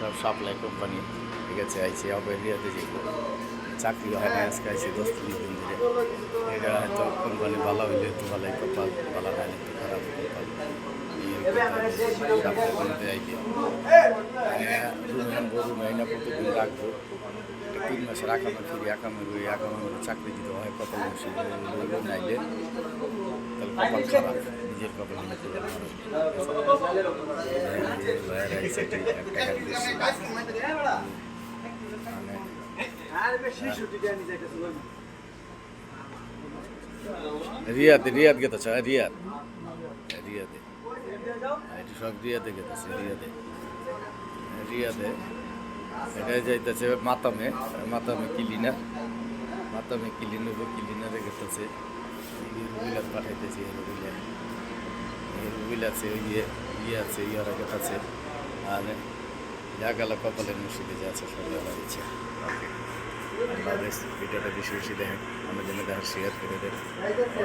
সব supply company ঠিক আছে আইসি আবার রিয়াতে যে চাকরি হয় না আজকে আইসি 10-15 দিন ধরে এটা হয়তো কোম্পানি ভালো হইলে একটু ভালো কপাল ভালো না হলে একটু খারাপ কপাল রুমে না প্রতিদিন রাখবো 3 মাসের আকামে ফিরি আকামে চাকরি দিতে হয় কপাল নাইলে তাহলে কপাল খারাপ নিজের কপাল নিতে রিয়াদে গেতেছে রিয়াদে এটা সব রিয়াদে গেতেছে রিয়াদে এটা যাইতেছে মাতামে কিলিনারে গেতেছে রুবিলার পাঠাইতেছে রুবিল আছে ইয়ে আছে ইয়ারা গেতেছে আর যা গেল কপালের মসজিদে যা আছে সব ইচ্ছে আল্লাহ ভিডিওটা বেশি দেখেন আমাদের জন্য শেয়ার করে দেন।